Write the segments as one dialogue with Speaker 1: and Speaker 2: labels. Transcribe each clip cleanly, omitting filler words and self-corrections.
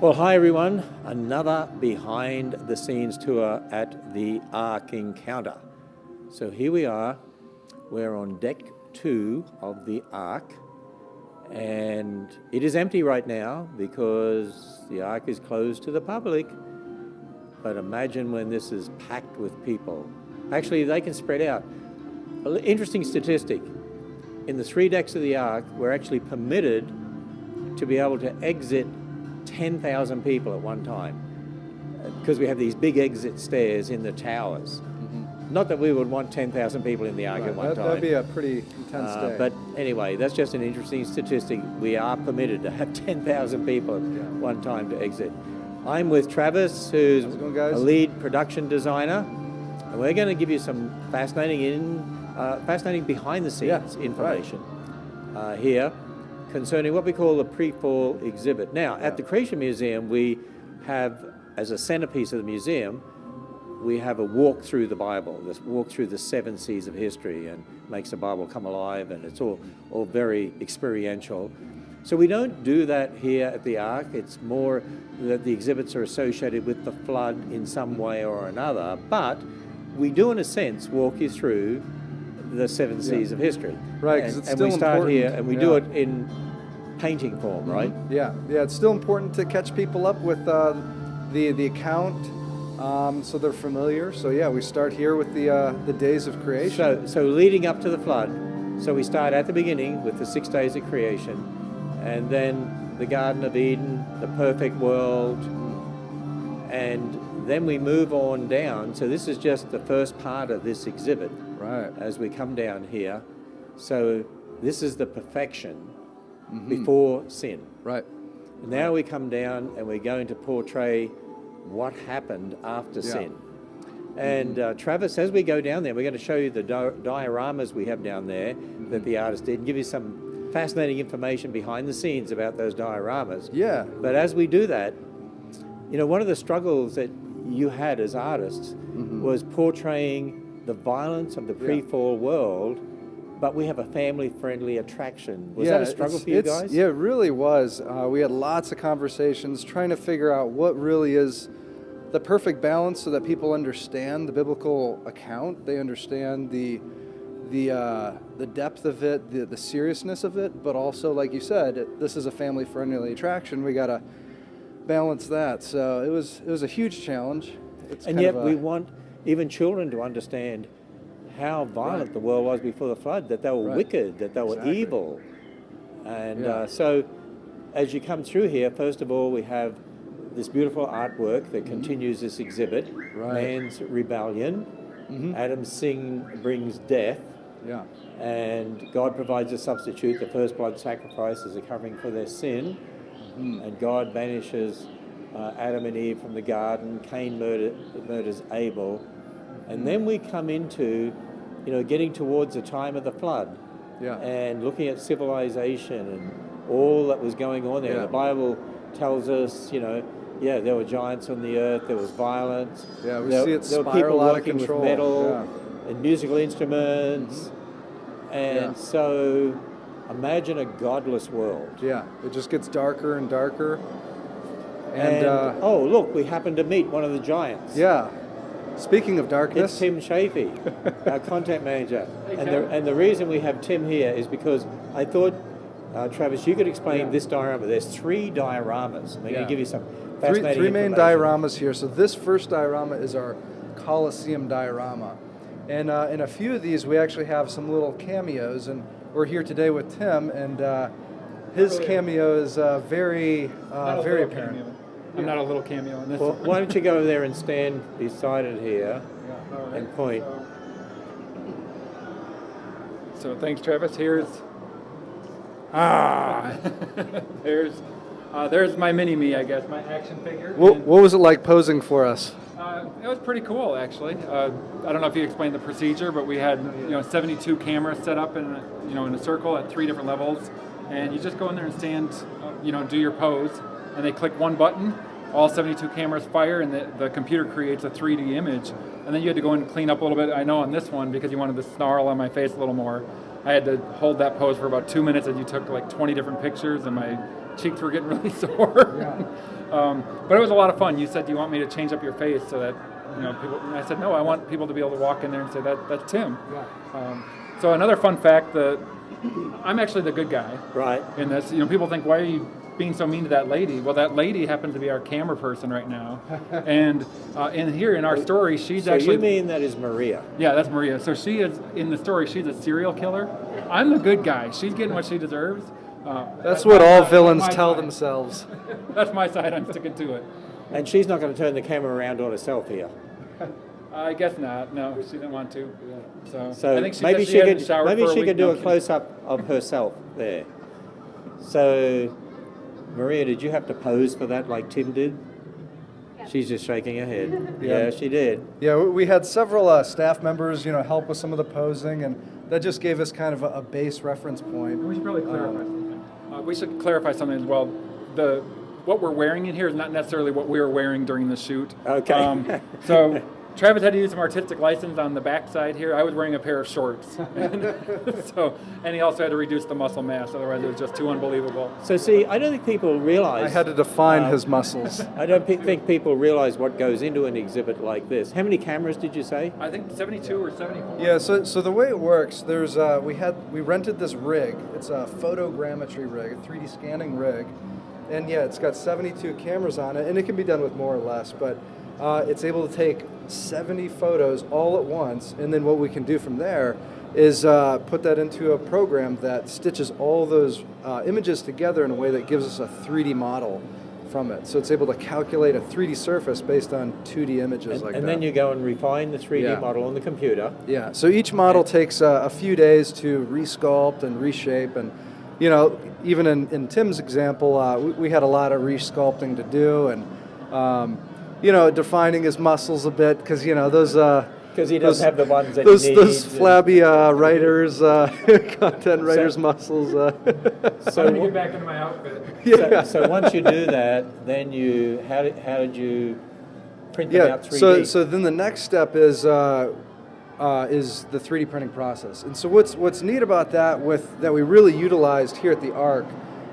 Speaker 1: Well, hi everyone. Another behind the scenes tour at the Ark Encounter. So here we are. We're on deck 2 of the Ark, and it is empty right now because the Ark is closed to the public. But imagine when this is packed with people. Actually, they can spread out. Interesting statistic. In the 3 decks of the Ark, we're actually permitted to be able to exit 10,000 people at one time because we have these big exit stairs in the towers. Mm-hmm. Not that we would want 10,000 people in the Ark at one time.
Speaker 2: That'd be a pretty intense day.
Speaker 1: But anyway, that's just an interesting statistic. We are permitted to have 10,000 people at one time to exit. I'm with Travis, who's a lead production designer, and we're going to give you some fascinating behind the scenes information here concerning what we call the pre-fall exhibit. Now, at the Creation Museum, we have, as a centerpiece of the museum, we have a walk through the Bible, this walk through the 7 seas of history, and makes the Bible come alive, and it's all very experiential. So we don't do that here at the Ark. It's more that the exhibits are associated with the flood in some way or another, but we do, in a sense, walk you through the 7 seas of history.
Speaker 2: Right, because it's
Speaker 1: and
Speaker 2: still
Speaker 1: we start
Speaker 2: important.
Speaker 1: here, and we do it in painting form, right?
Speaker 2: Yeah, it's still important to catch people up with the account, so they're familiar. So yeah, we start here with the days of creation.
Speaker 1: So leading up to the flood, so we start at the beginning with the 6 days of creation, and then the Garden of Eden, the perfect world, and then we move on down. So this is just the first part of this exhibit.
Speaker 2: Right.
Speaker 1: As we come down here. So this is the perfection before sin.
Speaker 2: Right.
Speaker 1: Now we come down and we're going to portray what happened after sin. And Travis, as we go down there, we're going to show you the dioramas we have down there that the artist did and give you some fascinating information behind the scenes about those dioramas.
Speaker 2: Yeah.
Speaker 1: But as we do that, you know, one of the struggles that you had as artists was portraying the violence of the pre-fall world, but we have a family-friendly attraction. Was that a struggle for you guys?
Speaker 2: Yeah, it really was. We had lots of conversations trying to figure out what really is the perfect balance so that people understand the biblical account. They understand the depth of it, the seriousness of it, but also, like you said, this is a family-friendly attraction. We got to balance that. So it was a huge challenge.
Speaker 1: And yet we want even children to understand how violent the world was before the flood, that they were wicked, that they were evil. And so as you come through here, first of all, we have this beautiful artwork that continues this exhibit, man's rebellion. Adam's sin brings death.
Speaker 2: Yeah.
Speaker 1: And God provides a substitute, the first blood sacrifice as a covering for their sin. And God banishes Adam and Eve from the garden. Cain murders Abel. And then we come into, you know, getting towards the time of the flood and looking at civilization and all that was going on there. The Bible tells us, you know, there were giants on the earth, there was violence.
Speaker 2: Yeah, we see it
Speaker 1: there were people
Speaker 2: spiral out of
Speaker 1: working
Speaker 2: control.
Speaker 1: with metal and musical instruments. And so imagine a godless world.
Speaker 2: Yeah, it just gets darker and darker.
Speaker 1: And oh, look, we happen to meet one of the giants.
Speaker 2: Yeah. Speaking of darkness.
Speaker 1: It's Tim Chafee, our content manager. And the reason we have Tim here is because I thought, Travis, you could explain this diorama. There's 3 dioramas. We're going to give you some fascinating
Speaker 2: three main
Speaker 1: information.
Speaker 2: dioramas here. So this first diorama is our Colosseum diorama. And in a few of these, we actually have some little cameos. And we're here today with Tim, and his cameo is very apparent.
Speaker 3: Cameo. I'm not a little cameo in this
Speaker 1: Well,
Speaker 3: one.
Speaker 1: why don't you go over there and stand beside it here and point.
Speaker 3: So thanks, Travis. Here's there's my mini-me, I guess, my action figure.
Speaker 2: What was it like posing for us?
Speaker 3: It was pretty cool, actually. I don't know if you explained the procedure, but we had 72 cameras set up in a circle at 3 different levels, and you just go in there and stand, do your pose, and they click one button, all 72 cameras fire, and the computer creates a 3D image, and then you had to go in and clean up a little bit. I know on this one, because you wanted to snarl on my face a little more, I had to hold that pose for about 2 minutes, and you took like 20 different pictures, and my cheeks were getting really sore. But it was a lot of fun. You said, "Do you want me to change up your face so that people?" And I said, "No, I want people to be able to walk in there and say that's Tim." So another fun fact that I'm actually the good guy,
Speaker 1: Right.
Speaker 3: in this. People think, "Why are you being so mean to that lady?" Well, that lady happens to be our camera person right now, and in our story, she's
Speaker 1: So
Speaker 3: actually.
Speaker 1: you mean that is Maria?
Speaker 3: Yeah, that's Maria. So she is, in the story, she's a serial killer. I'm the good guy. She's getting what she deserves.
Speaker 2: That's what all
Speaker 3: my
Speaker 2: villains
Speaker 3: side.
Speaker 2: tell themselves.
Speaker 3: That's my side. I'm sticking to it.
Speaker 1: And she's not going to turn the camera around on herself here.
Speaker 3: I guess not. No, she didn't want to. So
Speaker 1: So
Speaker 3: I think she
Speaker 1: maybe
Speaker 3: said
Speaker 1: she
Speaker 3: hadn't
Speaker 1: could
Speaker 3: showered for a week.
Speaker 1: do
Speaker 3: No,
Speaker 1: a close up of herself there. So Maria, did you have to pose for that like Tim did? She's just shaking her head. Yeah, she did.
Speaker 2: Yeah, we had several staff members, help with some of the posing, and that just gave us kind of a base reference point.
Speaker 3: We should probably clarify something. We should clarify something as well. What we're wearing in here is not necessarily what we were wearing during the shoot.
Speaker 1: Okay.
Speaker 3: So Travis had to use some artistic license on the backside here. I was wearing a pair of shorts. And he also had to reduce the muscle mass, otherwise it was just too unbelievable.
Speaker 1: So see, I don't think people realize.
Speaker 2: I had to define his muscles.
Speaker 1: I don't think people realize what goes into an exhibit like this. How many cameras did you say?
Speaker 3: I think 72 or 74.
Speaker 2: Yeah, so the way it works, there's we rented this rig. It's a photogrammetry rig, a 3D scanning rig, and yeah, it's got 72 cameras on it, and it can be done with more or less, but it's able to take 70 photos all at once, and then what we can do from there is put that into a program that stitches all those images together in a way that gives us a 3D model from it. So it's able to calculate a 3D surface based on 2D images like that.
Speaker 1: And then you go and refine the 3D model on the computer.
Speaker 2: Yeah, so each model takes a few days to resculpt and reshape, and even in Tim's example, we had a lot of resculpting to do, and defining his muscles a bit, because those
Speaker 1: Because he doesn't have the ones that
Speaker 2: those
Speaker 1: he needs.
Speaker 2: those flabby writers, content writers muscles.
Speaker 3: So let me get back into my outfit.
Speaker 1: So once you do that, then how did you print them out 3D?
Speaker 2: So then the next step is the 3D printing process. And so what's neat about that that we really utilized here at the ARC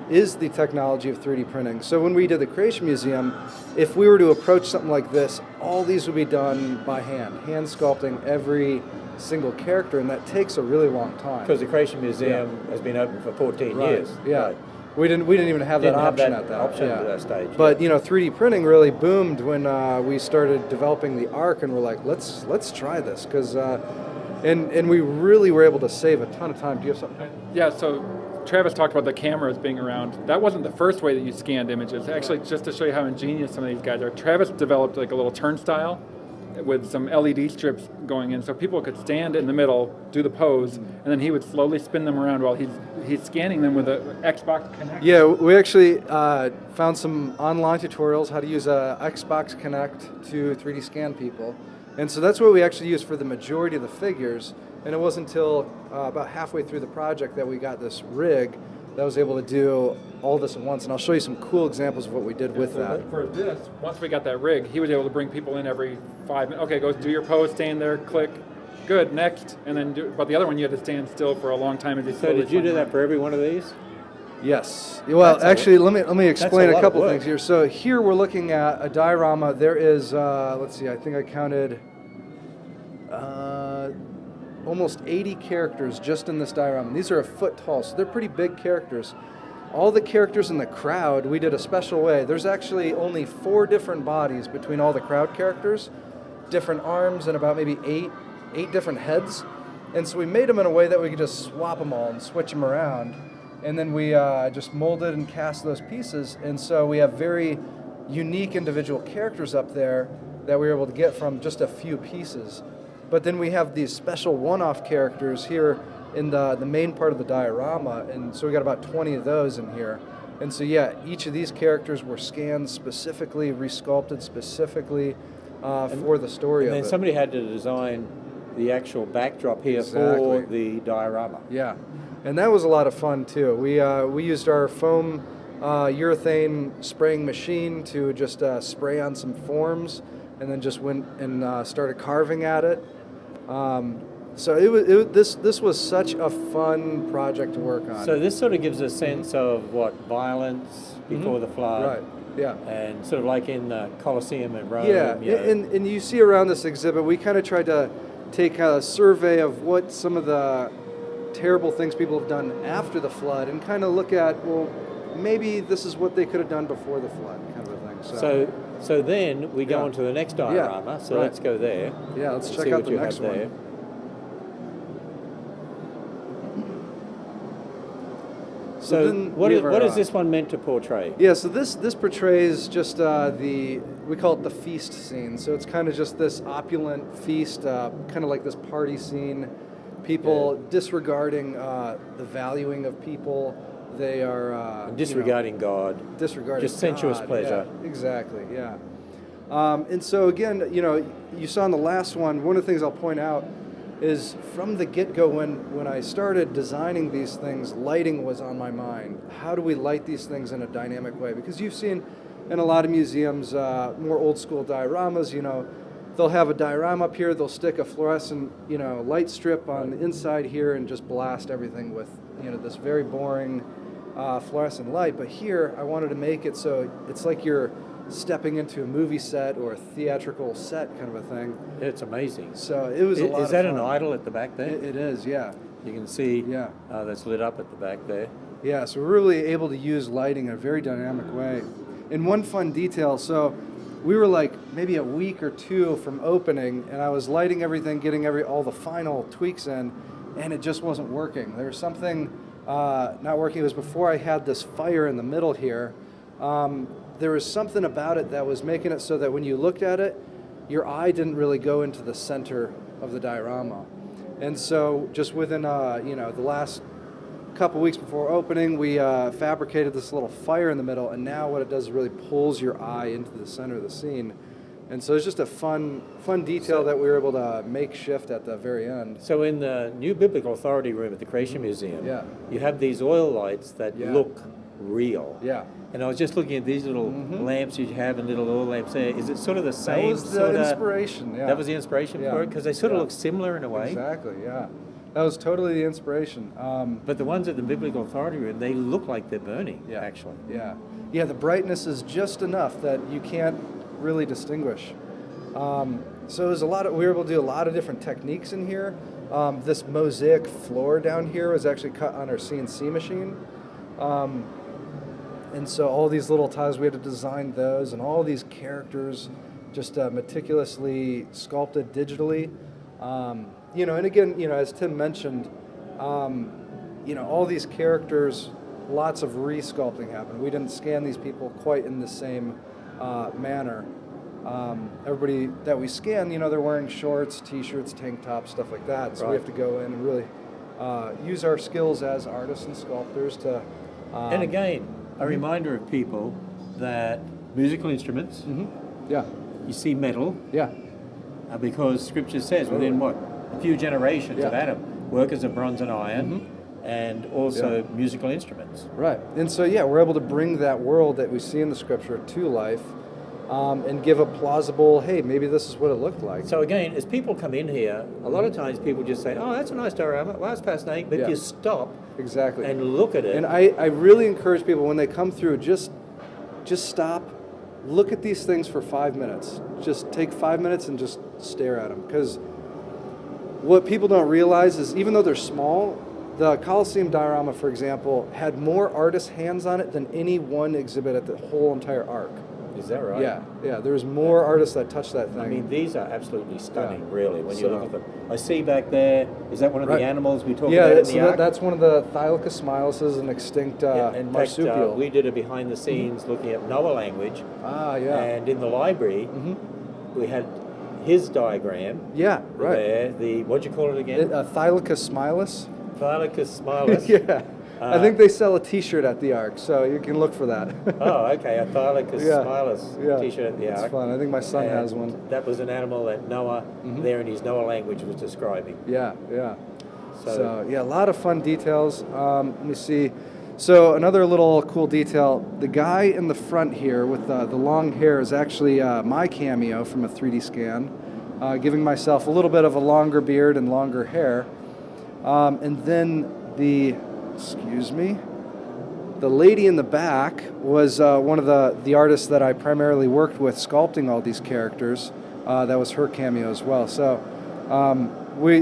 Speaker 2: is the technology of 3D printing. So when we did the Creation Museum, if we were to approach something like this, all these would be done by hand sculpting every single character, and that takes a really long time.
Speaker 1: Because the Creation Museum has been open for 14 years.
Speaker 2: Yeah.
Speaker 1: Right.
Speaker 2: We didn't even have that
Speaker 1: Didn't have
Speaker 2: option
Speaker 1: that
Speaker 2: at that
Speaker 1: option at that stage.
Speaker 2: But 3D printing really boomed when we started developing the ARC, and we're like, let's try this, because and we really were able to save a ton of time. Do you have something?
Speaker 3: Yeah, so Travis talked about the cameras being around. That wasn't the first way that you scanned images. Actually, just to show you how ingenious some of these guys are, Travis developed like a little turnstile with some LED strips going in, so people could stand in the middle, do the pose, and then he would slowly spin them around while he's scanning them with an Xbox Connect.
Speaker 2: Yeah, we actually found some online tutorials how to use a Xbox Connect to 3D scan people, and so that's what we actually used for the majority of the figures. And it wasn't until about halfway through the project that we got this rig that was able to do all this at once. And I'll show you some cool examples of what we did with that.
Speaker 3: For this, once we got that rig, he was able to bring people in every 5 minutes. Okay, go do your pose, stand there, click, good, next, and then but the other one you had to stand still for a long time.
Speaker 1: So did you do that for every one of these?
Speaker 2: Yes. Well, actually, let me explain a couple things here. So here we're looking at a diorama. There is, let's see, I think I counted almost 80 characters just in this diorama. These are a foot tall, so they're pretty big characters. All the characters in the crowd, we did a special way. There's actually only 4 different bodies between all the crowd characters, different arms, and about maybe eight different heads. And so we made them in a way that we could just swap them all and switch them around. And then we just molded and cast those pieces. And so we have very unique individual characters up there that we were able to get from just a few pieces. But then we have these special one-off characters here in the main part of the diorama, and so we got about 20 of those in here. And so yeah, each of these characters were scanned specifically, resculpted specifically for the story of it.
Speaker 1: And then somebody had to design the actual backdrop here
Speaker 2: Exactly.
Speaker 1: for the diorama.
Speaker 2: Yeah, and that was a lot of fun too. We used our foam urethane spraying machine to just spray on some forms, and then just went and started carving at it. So this was such a fun project to work on.
Speaker 1: So this sort of gives a sense of what violence before the flood.
Speaker 2: Right. Yeah.
Speaker 1: And sort of like in the Colosseum in Rome.
Speaker 2: Yeah,
Speaker 1: you know.
Speaker 2: and you see around this exhibit, we kind of tried to take a survey of what some of the terrible things people have done after the flood and kind of look at, well, maybe this is what they could have done before the flood, kind of a thing.
Speaker 1: So then we go
Speaker 2: Yeah.
Speaker 1: on to the next diorama. So
Speaker 2: right.
Speaker 1: let's go there.
Speaker 2: Yeah, let's
Speaker 1: and
Speaker 2: check
Speaker 1: see
Speaker 2: out
Speaker 1: what
Speaker 2: the
Speaker 1: you have
Speaker 2: next one.
Speaker 1: there. So
Speaker 2: then
Speaker 1: what
Speaker 2: we
Speaker 1: is,
Speaker 2: have
Speaker 1: what
Speaker 2: our,
Speaker 1: is this one meant to portray?
Speaker 2: Yeah, so this portrays just we call it the feast scene. So it's kind of just this opulent feast, kind of like this party scene. People disregarding the valuing of people. They are
Speaker 1: Disregarding God.
Speaker 2: disregarding
Speaker 1: just sensuous
Speaker 2: God.
Speaker 1: pleasure.
Speaker 2: Yeah, exactly. Yeah. And so again, you saw in the last one. One of the things I'll point out is from the get-go when I started designing these things, lighting was on my mind. How do we light these things in a dynamic way? Because you've seen in a lot of museums, more old school dioramas, they'll have a diorama up here, they'll stick a fluorescent, light strip on the inside here and just blast everything with, this very boring fluorescent light. But here, I wanted to make it so it's like you're stepping into a movie set or a theatrical set kind of a thing.
Speaker 1: It's amazing.
Speaker 2: So it was a lot of fun.
Speaker 1: Is that an idol at the back there?
Speaker 2: It is, yeah.
Speaker 1: You can see
Speaker 2: Yeah.
Speaker 1: that's lit up at the back there.
Speaker 2: Yeah, so we're really able to use lighting in a very dynamic way. And one fun detail, so we were like maybe a week or two from opening, and I was lighting everything, getting all the final tweaks in, and it just wasn't working. There was something not working. It was before I had this fire in the middle here. There was something about it that was making it so that when you looked at it, your eye didn't really go into the center of the diorama. And so just within the last couple weeks before opening, we fabricated this little fire in the middle, and now what it does is really pulls your eye into the center of the scene. And so it's just a fun detail that we were able to make shift at the very end.
Speaker 1: So in the new Biblical Authority room at the Creation Museum,
Speaker 2: Yeah.
Speaker 1: you have these oil lights that
Speaker 2: Yeah.
Speaker 1: look real.
Speaker 2: Yeah.
Speaker 1: And I was just looking at these little lamps you have and little oil lamps there. Is it sort of the same
Speaker 2: That was the
Speaker 1: sort of
Speaker 2: inspiration, yeah.
Speaker 1: That was the inspiration
Speaker 2: Yeah.
Speaker 1: for it? Because they sort of
Speaker 2: Yeah.
Speaker 1: look similar in a way.
Speaker 2: Exactly, yeah. That was totally the inspiration.
Speaker 1: But the ones at the Biblical Authority room, they look like they're burning,
Speaker 2: Yeah.
Speaker 1: actually.
Speaker 2: Yeah. Yeah, the brightness is just enough that you can't really distinguish. So it was we were able to do a lot of different techniques in here. This mosaic floor down here was actually cut on our CNC machine. And so all these little tiles, we had to design those, and all these characters just meticulously sculpted digitally. And again, as Tim mentioned, all these characters, lots of re-sculpting happened. We didn't scan these people quite in the same manner. Everybody that we scan, they're wearing shorts, t-shirts, tank tops, stuff like that. So we have to go in and really use our skills as artists and sculptors to...
Speaker 1: And again, a reminder of people that musical instruments,
Speaker 2: Yeah,
Speaker 1: you see metal,
Speaker 2: yeah,
Speaker 1: because Scripture says within what? A few generations of
Speaker 2: Yeah.
Speaker 1: Adam, workers of bronze and iron, and also musical instruments.
Speaker 2: right. And so, we're able to bring that world that we see in the Scripture to life and give a plausible, hey, maybe this is what it looked like.
Speaker 1: So again, as people come in here, a lot of times people just say, oh, that's a nice diorama, well, that's fascinating, but if
Speaker 2: Yeah.
Speaker 1: you stop
Speaker 2: Exactly.
Speaker 1: and look at it,
Speaker 2: And I really encourage people when they come through, just stop, look at these things for 5 minutes. Just take 5 minutes and just stare at them. Because what people don't realize is even though they're small, the Colosseum diorama, for example, had more artists' hands on it than any one exhibit at the whole entire arc.
Speaker 1: is that right?
Speaker 2: Yeah. There's more artists that touched that thing.
Speaker 1: I mean, these are absolutely stunning,
Speaker 2: Yeah.
Speaker 1: really, when you
Speaker 2: So-
Speaker 1: look at them. I see back there, is that one of
Speaker 2: Right.
Speaker 1: the animals we talked
Speaker 2: yeah,
Speaker 1: about in
Speaker 2: so
Speaker 1: the ark?
Speaker 2: that's one of the Thylacis smiluses, an extinct
Speaker 1: In fact,
Speaker 2: marsupial.
Speaker 1: we did a behind the scenes looking at Noah language,
Speaker 2: yeah.
Speaker 1: and in the library, we had his diagram
Speaker 2: Yeah, right.
Speaker 1: there, the, what'd you call it again?
Speaker 2: Thylacis smilus.
Speaker 1: Thylacis smilus.
Speaker 2: Yeah. I think they sell a T-shirt at the Ark, so you can look for that.
Speaker 1: Oh, okay, a Thylacis
Speaker 2: Yeah.
Speaker 1: smilus t-shirt at the
Speaker 2: It's
Speaker 1: ark.
Speaker 2: fun. I think my son
Speaker 1: And
Speaker 2: has one.
Speaker 1: That was an animal that Noah, there in his Noah language, was describing.
Speaker 2: Yeah.
Speaker 1: So-
Speaker 2: So a lot of fun details. Let me see. So another little cool detail, the guy in the front here with the long hair is actually my cameo from a 3D scan. giving myself a little bit of a longer beard and longer hair. And then the lady in the back was one of the artists that I primarily worked with sculpting all these characters. That was her cameo as well. So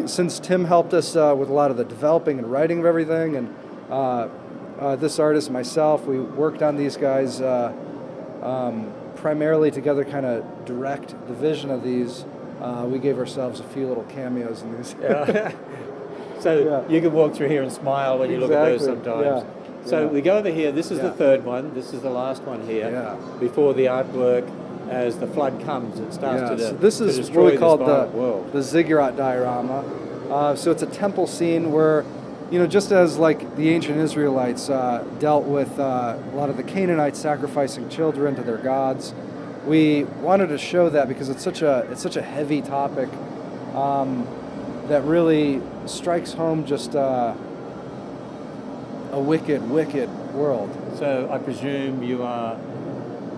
Speaker 2: since Tim helped us with a lot of the developing and writing of everything, and this artist, myself, we worked on these guys primarily together, kind of direct the vision of these. We gave ourselves a few little cameos in these.
Speaker 1: Yeah. So you can walk through here and smile when you look at those sometimes.
Speaker 2: Yeah.
Speaker 1: So we go over here. This is the third one. This is the last one here.
Speaker 2: Yeah.
Speaker 1: Before the artwork, as the flood comes, it starts to,
Speaker 2: so this
Speaker 1: to
Speaker 2: is
Speaker 1: destroy
Speaker 2: what we call
Speaker 1: this violent world.
Speaker 2: the ziggurat diorama. So it's a temple scene where, just as like the ancient Israelites dealt with a lot of the Canaanites sacrificing children to their gods, we wanted to show that because it's such a heavy topic that really strikes home just a wicked world.
Speaker 1: So I presume you are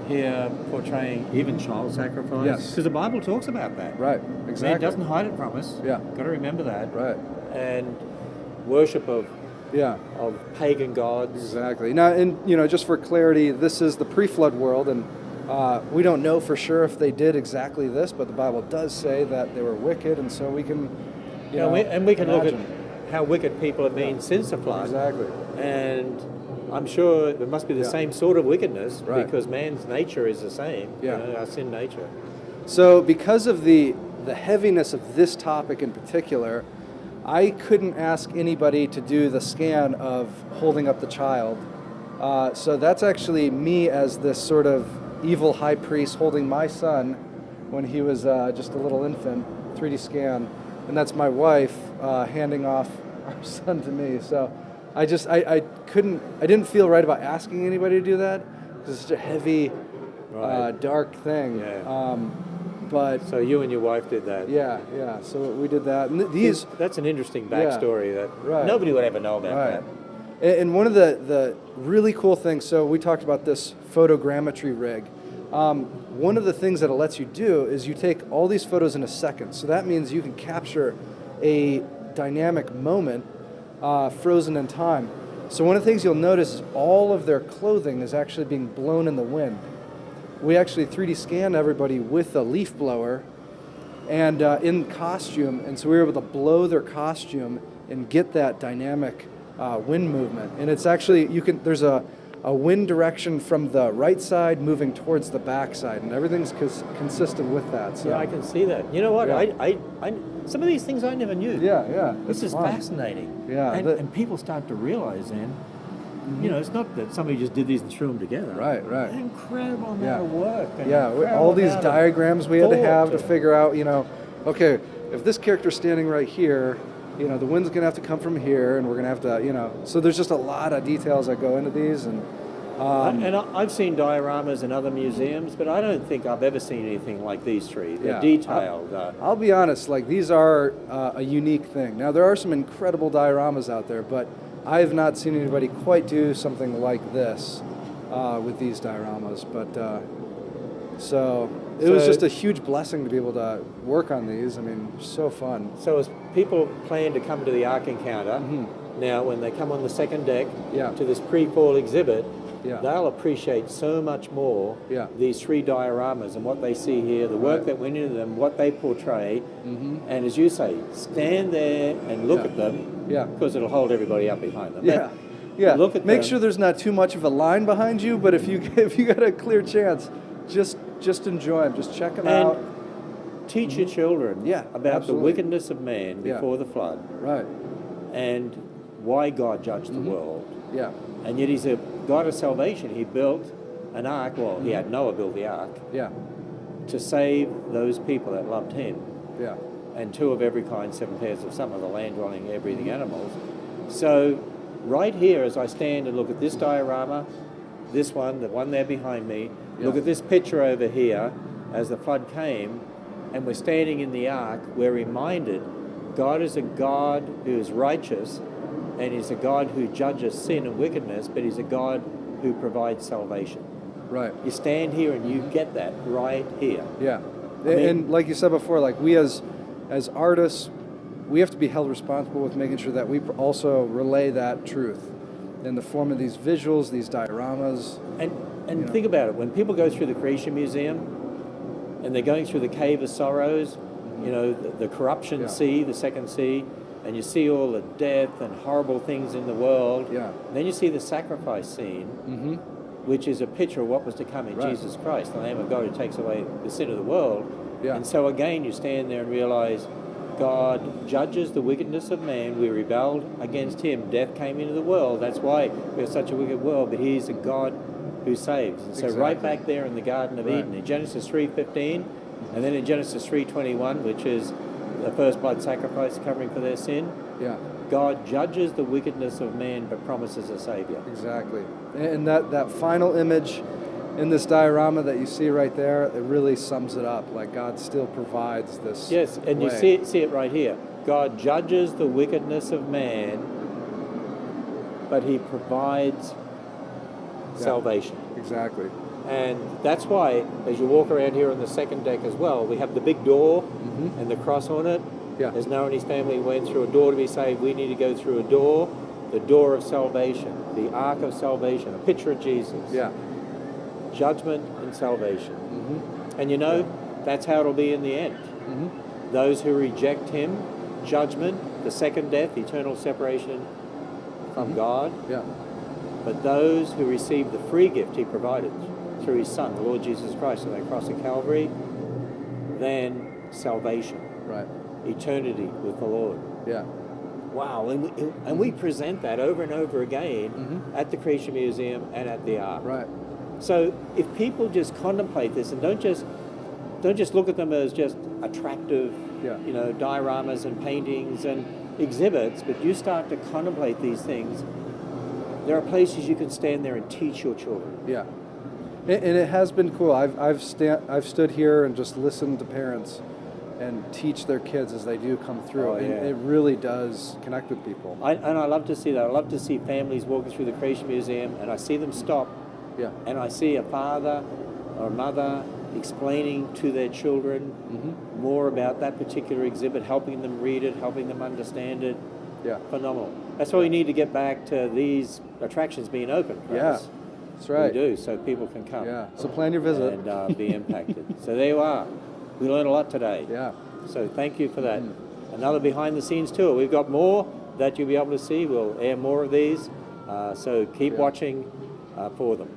Speaker 1: here portraying even child sacrifice?
Speaker 2: Yes.
Speaker 1: Because the Bible talks about that.
Speaker 2: Right, exactly.
Speaker 1: Man doesn't hide it from us.
Speaker 2: Yeah.
Speaker 1: Got to remember that.
Speaker 2: Right.
Speaker 1: And worship of pagan gods.
Speaker 2: Exactly. Now, and just for clarity, this is the pre-flood world, and we don't know for sure if they did exactly this, but the Bible does say that they were wicked, and so we can,
Speaker 1: we can look at
Speaker 2: imagine.
Speaker 1: how wicked people have been since the flood.
Speaker 2: Exactly.
Speaker 1: And I'm sure there must be the same sort of wickedness because man's nature is the same.
Speaker 2: Yeah.
Speaker 1: Our sin nature.
Speaker 2: So because of the heaviness of this topic in particular, I couldn't ask anybody to do the scan of holding up the child. So that's actually me as this sort of evil high priest holding my son when he was just a little infant, 3D scan. And that's my wife handing off our son to me. So I didn't feel right about asking anybody to do that because it's such a heavy, dark thing.
Speaker 1: Yeah.
Speaker 2: But
Speaker 1: so you and your wife did that.
Speaker 2: Yeah. So we did that. And
Speaker 1: that's an interesting backstory that nobody would ever know about that.
Speaker 2: And one of the really cool things, so we talked about this photogrammetry rig. One of the things that it lets you do is you take all these photos in a second. So that means you can capture a dynamic moment frozen in time. So one of the things you'll notice is all of their clothing is actually being blown in the wind. We actually 3D scanned everybody with a leaf blower and in costume, and so we were able to blow their costume and get that dynamic wind movement. And it's actually, there's a wind direction from the right side moving towards the back side, and everything's consistent with that. So.
Speaker 1: Yeah, I can see that. You know what?
Speaker 2: Yeah.
Speaker 1: I some of these things I never knew.
Speaker 2: Yeah.
Speaker 1: This is
Speaker 2: fun.
Speaker 1: Fascinating.
Speaker 2: Yeah.
Speaker 1: And people start to realize then, it's not that somebody just did these and threw them together.
Speaker 2: Right.
Speaker 1: An incredible amount of work.
Speaker 2: All these diagrams we had to have to figure out, okay, if this character's standing right here, the wind's going to have to come from here, and we're going to have to, so there's just a lot of details that go into these. And
Speaker 1: I've seen dioramas in other museums, but I don't think I've ever seen anything like these three. They're detailed.
Speaker 2: I'll be honest, these are a unique thing. Now, there are some incredible dioramas out there, but I have not seen anybody quite do something like this with these dioramas. But so it was just a huge blessing to be able to work on these. I mean, so fun.
Speaker 1: So as people plan to come to the Ark Encounter, now when they come on the second deck to this pre-fall exhibit, they'll appreciate so much more these three dioramas and what they see here, the work that went into them, what they portray, and as you say, stand there and look at them, because it'll hold everybody up behind them. Look at
Speaker 2: Make
Speaker 1: them.
Speaker 2: sure there's not too much of a line behind you, but if you got a clear chance, just enjoy them, just check them out.
Speaker 1: Teach your children about the wickedness of man before the flood, and why God judged the world. And yet he's a God of salvation. He built an ark. Well, he had Noah build the ark. To save those people that loved him. And two of every kind, 7 pairs of some of the land-dwelling, air-breathing animals. So right here, as I stand and look at this diorama, this one, the one there behind me, look at this picture over here, as the flood came, and we're standing in the ark, we're reminded God is a God who is righteous, and he's a God who judges sin and wickedness, but he's a God who provides salvation. You stand here and you get that right here.
Speaker 2: And like you said before, like we as artists, we have to be held responsible with making sure that we also relay that truth in the form of these visuals, these dioramas.
Speaker 1: And think about it, when people go through the Creation Museum and they're going through the Cave of Sorrows, you know, the corruption sea, the second sea, and you see all the death and horrible things in the world.
Speaker 2: Yeah.
Speaker 1: Then you see the sacrifice scene, which is a picture of what was to come in Jesus Christ, the Lamb of God who takes away the sin of the world.
Speaker 2: Yeah.
Speaker 1: And so again, you stand there and realize God judges the wickedness of man. We rebelled against him. Death came into the world. That's why we have such a wicked world. But he's a God who saves. And so right back there in the Garden of Eden, in Genesis 3:15, and then in Genesis 3:21, which is the first blood sacrifice covering for their sin, God judges the wickedness of man but promises a Savior.
Speaker 2: Exactly. And that final image in this diorama that you see right there, it really sums it up. Like God still provides this.
Speaker 1: Yes, and
Speaker 2: way.
Speaker 1: you see it right here. God judges the wickedness of man, but he provides salvation.
Speaker 2: Exactly.
Speaker 1: And that's why, as you walk around here on the second deck as well, we have the big door and the cross on it.
Speaker 2: Yeah.
Speaker 1: As Noah and his family went through a door to be saved, we need to go through a door, the door of salvation, the ark of salvation, a picture of Jesus.
Speaker 2: Yeah.
Speaker 1: Judgment and salvation. And you know, that's how it'll be in the end. Those who reject him, judgment, the second death, eternal separation from God.
Speaker 2: Yeah.
Speaker 1: But those who receive the free gift he provided through his Son, the Lord Jesus Christ, on that cross of Calvary, then salvation.
Speaker 2: Right.
Speaker 1: Eternity with the Lord.
Speaker 2: Yeah.
Speaker 1: Wow, and we present that over and over again at the Creation Museum and at the Ark.
Speaker 2: Right.
Speaker 1: So if people just contemplate this and don't just look at them as just attractive, you know, dioramas and paintings and exhibits, but you start to contemplate these things, there are places you can stand there and teach your children.
Speaker 2: Yeah. And it has been cool. I've stood here and just listened to parents and teach their kids as they do come through. And it really does connect with people.
Speaker 1: And I love to see that. I love to see families walking through the Creation Museum and I see them stop.
Speaker 2: Yeah.
Speaker 1: And I see a father or a mother explaining to their children more about that particular exhibit, helping them read it, helping them understand it.
Speaker 2: Yeah.
Speaker 1: Phenomenal. That's why we need to get back to these attractions being open.
Speaker 2: Yeah. That's right.
Speaker 1: We do, so people can come.
Speaker 2: Yeah. So plan your visit.
Speaker 1: And be impacted. So there you are. We learned a lot today.
Speaker 2: Yeah.
Speaker 1: So thank you for that. Another behind-the-scenes tour. We've got more that you'll be able to see. We'll air more of these. So keep watching for them.